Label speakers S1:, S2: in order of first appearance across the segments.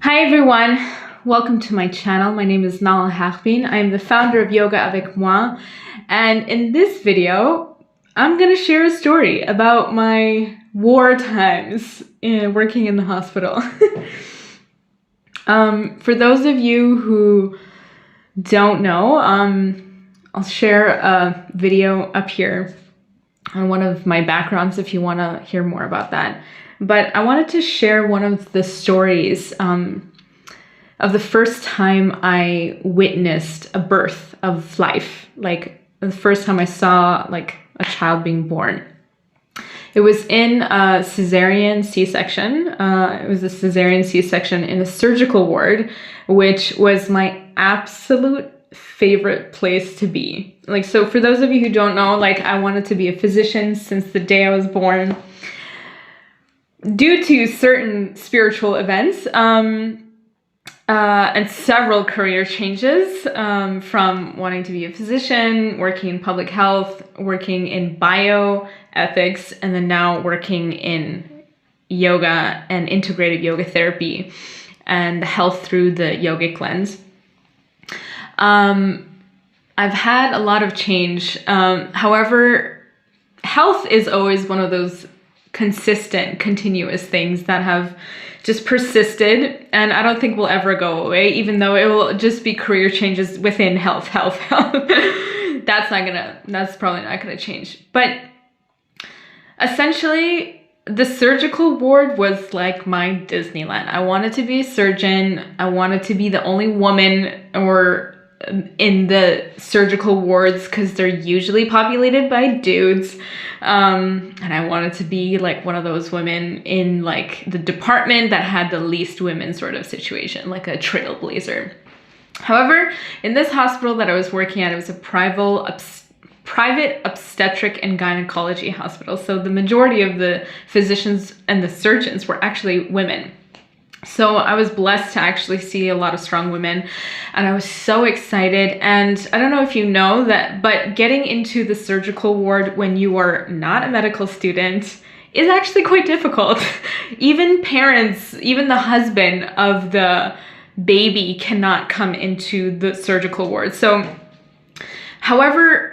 S1: Hi everyone, welcome to my channel. My name is Nahal. I am the founder of Yoga Avec Moi, and in this video, I'm gonna share a story about my war times working in the hospital. For those of you who don't know, I'll share a video up here on one of my backgrounds if you want to hear more about that. But I wanted to share one of the stories of the first time I witnessed a birth of life, like the first time I saw like a child being born. It was in a Caesarean C-section. It was a Caesarean C-section in a surgical ward, which was my absolute favorite place to be. Like, so for those of you who don't know, like I wanted to be a physician since the day I was born. Due to certain spiritual events and several career changes, from wanting to be a physician, working in public health, working in bioethics, and then now working in yoga and integrative yoga therapy and health through the yogic lens. I've had a lot of change. However, health is always one of those consistent, continuous things that have just persisted, and I don't think will ever go away, even though it will just be career changes within health. That's probably not gonna change. But essentially, the surgical ward was like my Disneyland. I wanted to be a surgeon. I wanted to be the only woman in the surgical wards because they're usually populated by dudes. And I wanted to be like one of those women in like the department that had the least women sort of situation, like a trailblazer. However, in this hospital that I was working at, it was a private obstetric and gynecology hospital. So the majority of the physicians and the surgeons were actually women. So I was blessed to actually see a lot of strong women, and I was so excited. And I don't know if you know that, but getting into the surgical ward when you are not a medical student is actually quite difficult. Even parents, even the husband of the baby cannot come into the surgical ward. So, however,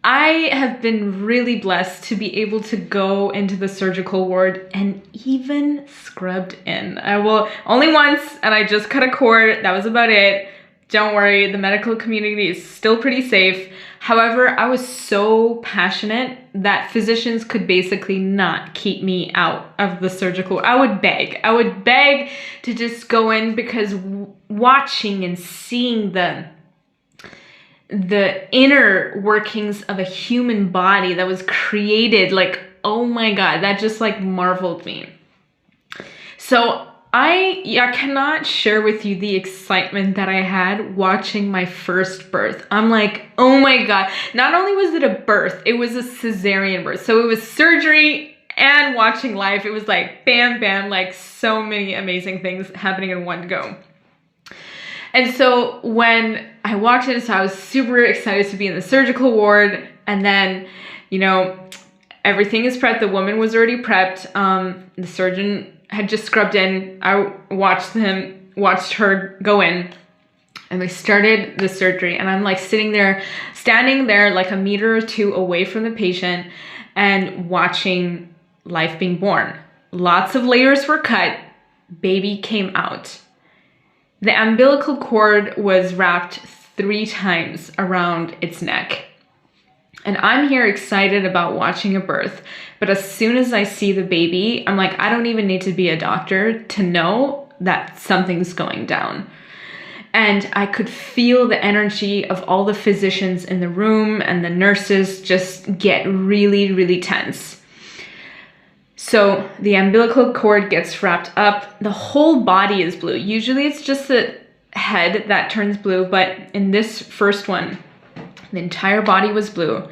S1: I have been really blessed to be able to go into the surgical ward and even scrubbed in. I will only once, and I just cut a cord. That was about it. Don't worry, the medical community is still pretty safe. However, I was so passionate that physicians could basically not keep me out of the surgical. I would beg to just go in, because watching and seeing the inner workings of a human body that was created, like, oh my God, that just like marveled me. So I cannot share with you the excitement that I had watching my first birth. I'm like, oh my God, not only was it a birth, it was a cesarean birth. So it was surgery and watching life. It was like bam, bam, like so many amazing things happening in one go. And so when I walked in, so I was super excited to be in the surgical ward. And then, you know, everything is prepped. The woman was already prepped. The surgeon had just scrubbed in. I watched her go in, and they started the surgery. And I'm like standing there like a meter or two away from the patient and watching life being born. Lots of layers were cut. Baby came out. The umbilical cord was wrapped 3 times around its neck. And I'm here excited about watching a birth. But as soon as I see the baby, I'm like, I don't even need to be a doctor to know that something's going down. And I could feel the energy of all the physicians in the room and the nurses just get really, really tense. So the umbilical cord gets wrapped up. The whole body is blue. Usually it's just the head that turns blue, but in this first one, the entire body was blue.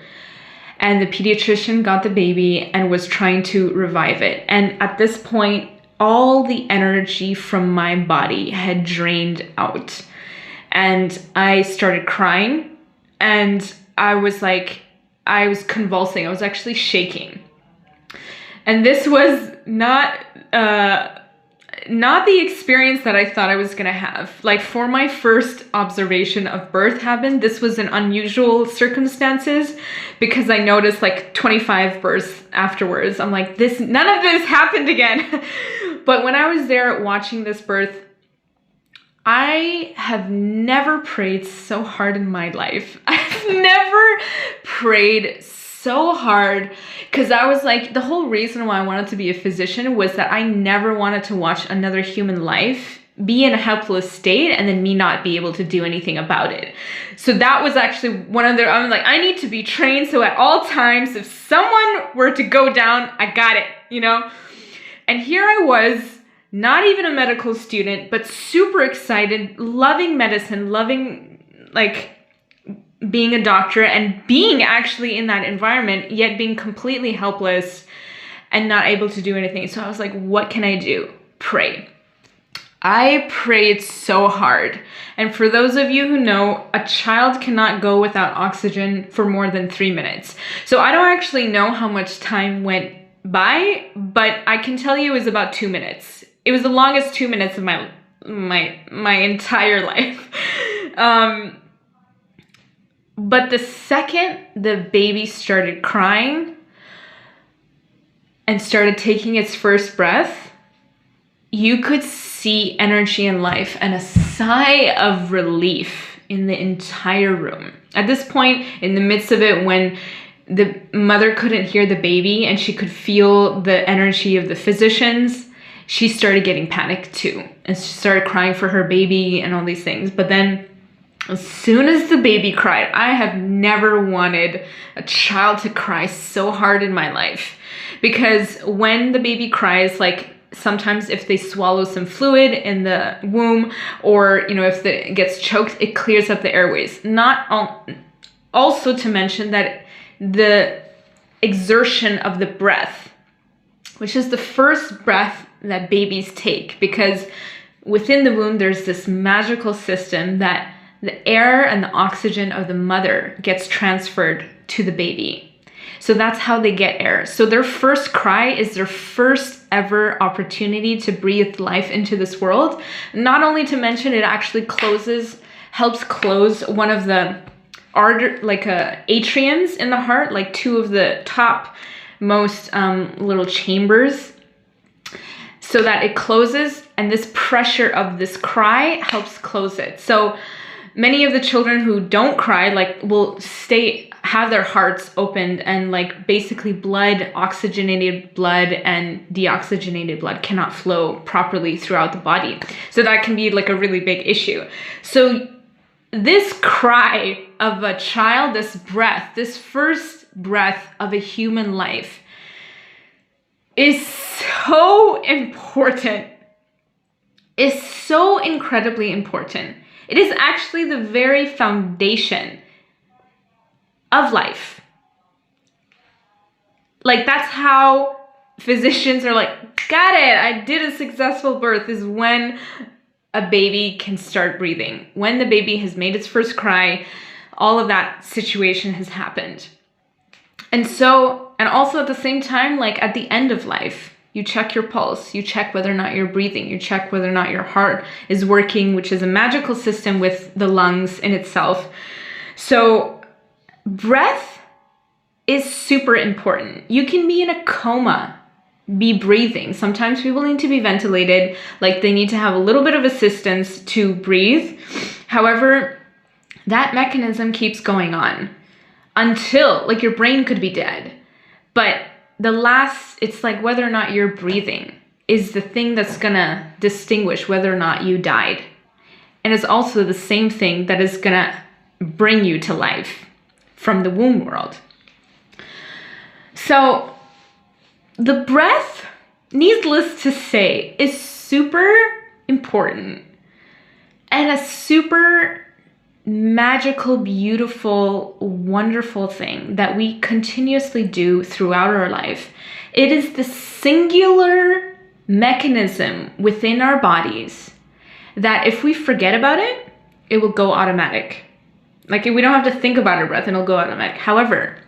S1: And the pediatrician got the baby and was trying to revive it. And at this point, all the energy from my body had drained out. And I started crying, and I was convulsing. I was actually shaking. And this was not not the experience that I thought I was going to have. Like, for my first observation of birth happened, this was in unusual circumstances, because I noticed like 25 births afterwards. I'm like, none of this happened again. But when I was there watching this birth, I have never prayed so hard in my life. I've never prayed so hard, because I was like, the whole reason why I wanted to be a physician was that I never wanted to watch another human life be in a helpless state and then me not be able to do anything about it. So that was actually I'm like, I need to be trained so at all times, if someone were to go down, I got it, you know? And here I was, not even a medical student, but super excited, loving medicine, loving like being a doctor and being actually in that environment, yet being completely helpless and not able to do anything. So I was like, what can I do? Pray. I prayed so hard. And for those of you who know, a child cannot go without oxygen for more than 3 minutes. So I don't actually know how much time went by, but I can tell you it was about 2 minutes. It was the longest 2 minutes of my entire life. But the second the baby started crying and started taking its first breath, you could see energy and life and a sigh of relief in the entire room. At this point, in the midst of it, when the mother couldn't hear the baby and she could feel the energy of the physicians, she started getting panicked too. And she started crying for her baby and all these things. But then as soon as the baby cried, I have never wanted a child to cry so hard in my life. Because when the baby cries, like sometimes if they swallow some fluid in the womb, or, you know, if it gets choked, it clears up the airways. Also to mention that the exertion of the breath, which is the first breath that babies take, because within the womb, there's this magical system that the air and the oxygen of the mother gets transferred to the baby. So that's how they get air. So their first cry is their first ever opportunity to breathe life into this world. Not only to mention, it actually helps close one of the atriums in the heart, like two of the top most little chambers, so that it closes, and this pressure of this cry helps close it. So many of the children who don't cry, like, will have their hearts opened, and like basically oxygenated blood and deoxygenated blood cannot flow properly throughout the body. So that can be like a really big issue. So this cry of a child, this first breath of a human life, is so important. Is so incredibly important. It is actually the very foundation of life. Like, that's how physicians are like, got it, I did a successful birth, is when a baby can start breathing. When the baby has made its first cry, all of that situation has happened. And also at the same time, like at the end of life, you check your pulse, you check whether or not you're breathing, you check whether or not your heart is working, which is a magical system with the lungs in itself. So breath is super important. You can be in a coma, be breathing. Sometimes people need to be ventilated, like they need to have a little bit of assistance to breathe. However, that mechanism keeps going on until, like, your brain could be dead. But it's like whether or not you're breathing is the thing that's gonna distinguish whether or not you died. And it's also the same thing that is gonna bring you to life from the womb world. So the breath, needless to say, is super important and a super magical, beautiful, wonderful thing that we continuously do throughout our life. It is the singular mechanism within our bodies that if we forget about it, it will go automatic. Like, we don't have to think about our breath and it'll go automatic. However,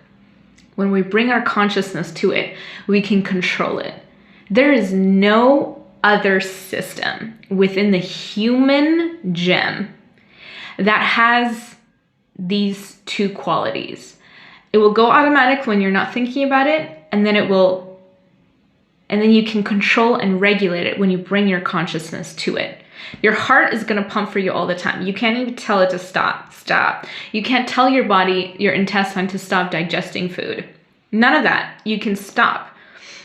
S1: when we bring our consciousness to it, we can control it. There is no other system within the human gem that has these two qualities. It will go automatic when you're not thinking about it, and then you can control and regulate it when you bring your consciousness to it. Your heart is going to pump for you all the time. You can't even tell it to stop. You can't tell your body, your intestine, to stop digesting food. None of that. You can stop.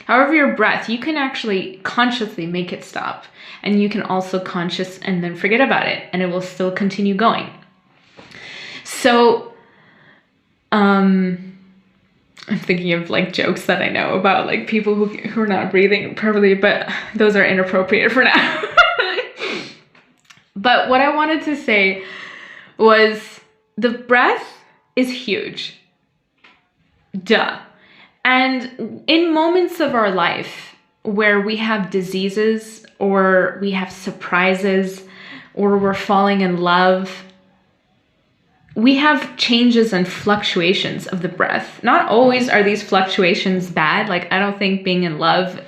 S1: However, your breath, you can actually consciously make it stop. And you can also conscious and then forget about it, and it will still continue going. So, I'm thinking of like jokes that I know about like people who are not breathing properly, but those are inappropriate for now. But what I wanted to say was the breath is huge. Duh. And in moments of our life where we have diseases or we have surprises or we're falling in love, we have changes and fluctuations of the breath. Not always are these fluctuations bad. Like, I don't think being in love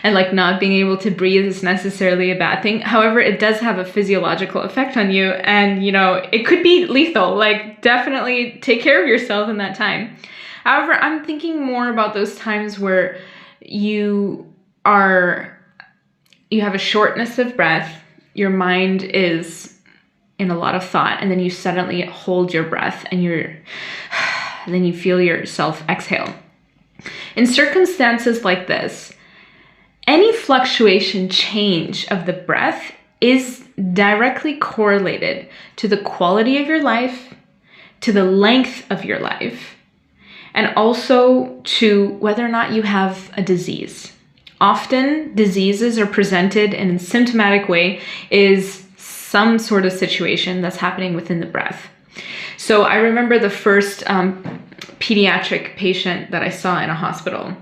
S1: and like not being able to breathe is necessarily a bad thing. However, it does have a physiological effect on you, and you know, it could be lethal. Like, definitely take care of yourself in that time. However, I'm thinking more about those times where you have a shortness of breath, your mind is in a lot of thought, and then you suddenly hold your breath and then you feel yourself exhale. In circumstances like this, any fluctuation change of the breath is directly correlated to the quality of your life, to the length of your life, and also to whether or not you have a disease. Often diseases are presented in a symptomatic way is some sort of situation that's happening within the breath. So I remember the first pediatric patient that I saw in a hospital.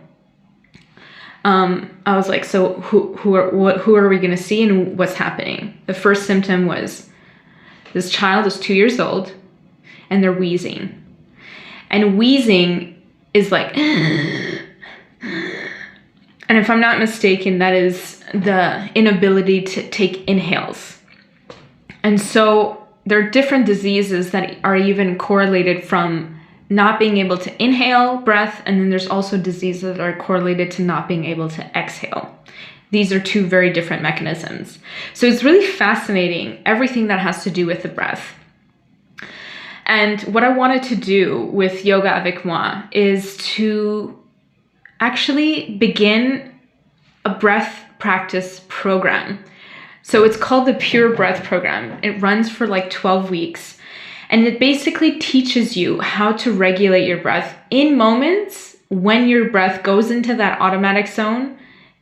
S1: I was like, so who are we going to see and what's happening? The first symptom was this child is 2 years old and they're wheezing. And wheezing is like, and if I'm not mistaken, that is the inability to take inhales. And so there are different diseases that are even correlated from not being able to inhale breath, and then there's also diseases that are correlated to not being able to exhale. These are two very different mechanisms. So it's really fascinating, everything that has to do with the breath. And what I wanted to do with Yoga Avec Moi is to actually begin a breath practice program. So it's called the Pure Breath Program. It runs for like 12 weeks. And it basically teaches you how to regulate your breath in moments when your breath goes into that automatic zone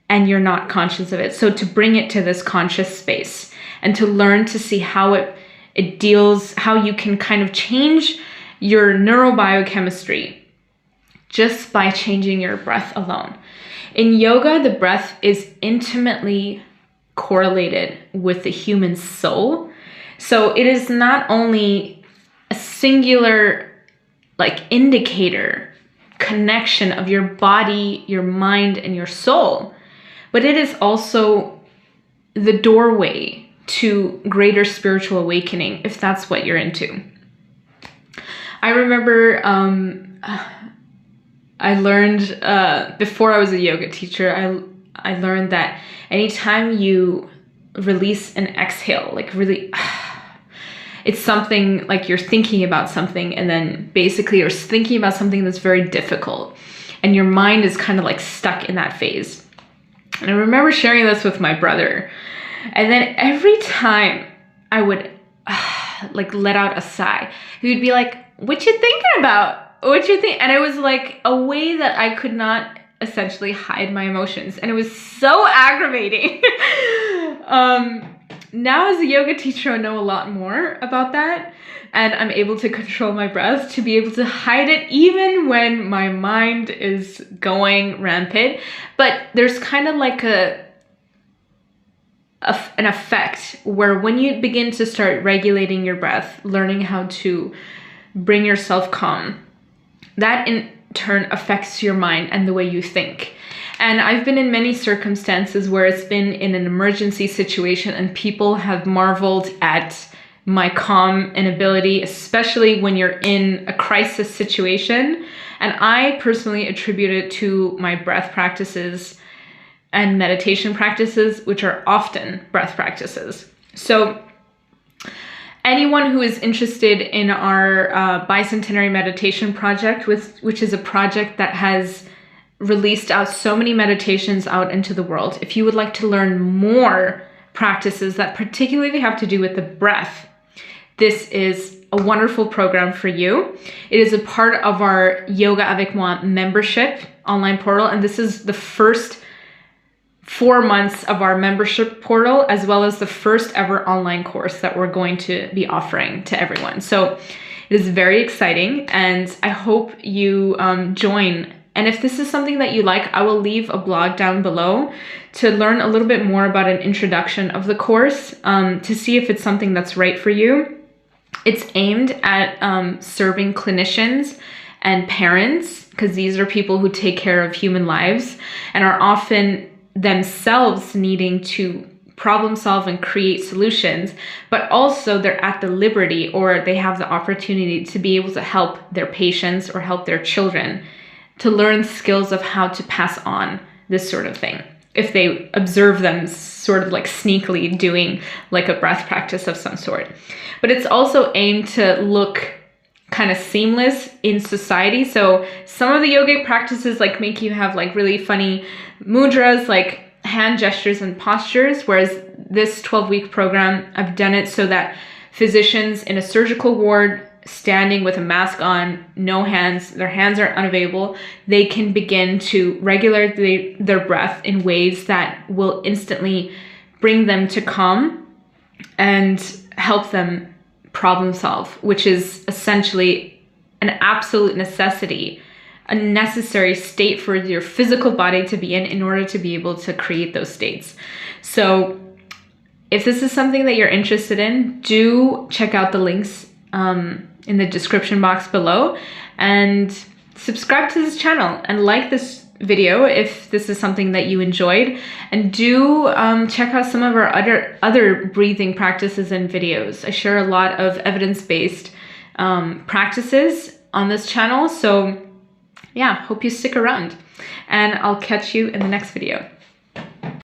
S1: and you're not conscious of it. So to bring it to this conscious space and to learn to see how it deals, how you can kind of change your neurobiochemistry just by changing your breath alone. In yoga, the breath is intimately correlated with the human soul. So it is not only a singular like indicator, connection of your body, your mind, and your soul, but it is also the doorway to greater spiritual awakening if that's what you're into. I remember I learned before I was a yoga teacher, I learned that anytime you release an exhale, like really, it's something like you're thinking about something, and then basically you're thinking about something that's very difficult and your mind is kind of like stuck in that phase. And I remember sharing this with my brother, and then every time I would like let out a sigh, he would be like, "What you thinking about? What you think?" And it was like a way that I could not essentially hide my emotions, and it was so aggravating. Now as a yoga teacher, I know a lot more about that, and I'm able to control my breath to be able to hide it even when my mind is going rampant. But there's kind of like an effect where when you begin to start regulating your breath, learning how to bring yourself calm, that in turn affects your mind and the way you think. And I've been in many circumstances where it's been in an emergency situation and people have marveled at my calm and ability, especially when you're in a crisis situation. And I personally attribute it to my breath practices and meditation practices, which are often breath practices. So anyone who is interested in our Bicentenary meditation project, which is a project that has released out so many meditations out into the world, if you would like to learn more practices that particularly have to do with the breath, this is a wonderful program for you. It is a part of our Yoga Avec Moi membership online portal, and this is the first 4 months of our membership portal, as well as the first ever online course that we're going to be offering to everyone. So it is very exciting, and I hope you join. And if this is something that you like, I will leave a blog down below to learn a little bit more about an introduction of the course, to see if it's something that's right for you. It's aimed at serving clinicians and parents, because these are people who take care of human lives and are often themselves needing to problem solve and create solutions, but also they're at the liberty, or they have the opportunity to be able to help their patients or help their children to learn skills of how to pass on this sort of thing, if they observe them sort of like sneakily doing like a breath practice of some sort. But it's also aimed to look kind of seamless in society. So some of the yogic practices like make you have like really funny mudras, like hand gestures and postures, whereas this 12-week program, I've done it so that physicians in a surgical ward standing with a mask on, no hands, their hands are unavailable, they can begin to regulate their breath in ways that will instantly bring them to calm and help them problem solve, which is essentially an absolute necessity, a necessary state for your physical body to be in order to be able to create those states. So if this is something that you're interested in, do check out the links in the description box below, and subscribe to this channel and like this video if this is something that you enjoyed, and do check out some of our other breathing practices and videos. I share a lot of evidence-based practices on this channel, so yeah, hope you stick around, and I'll catch you in the next video.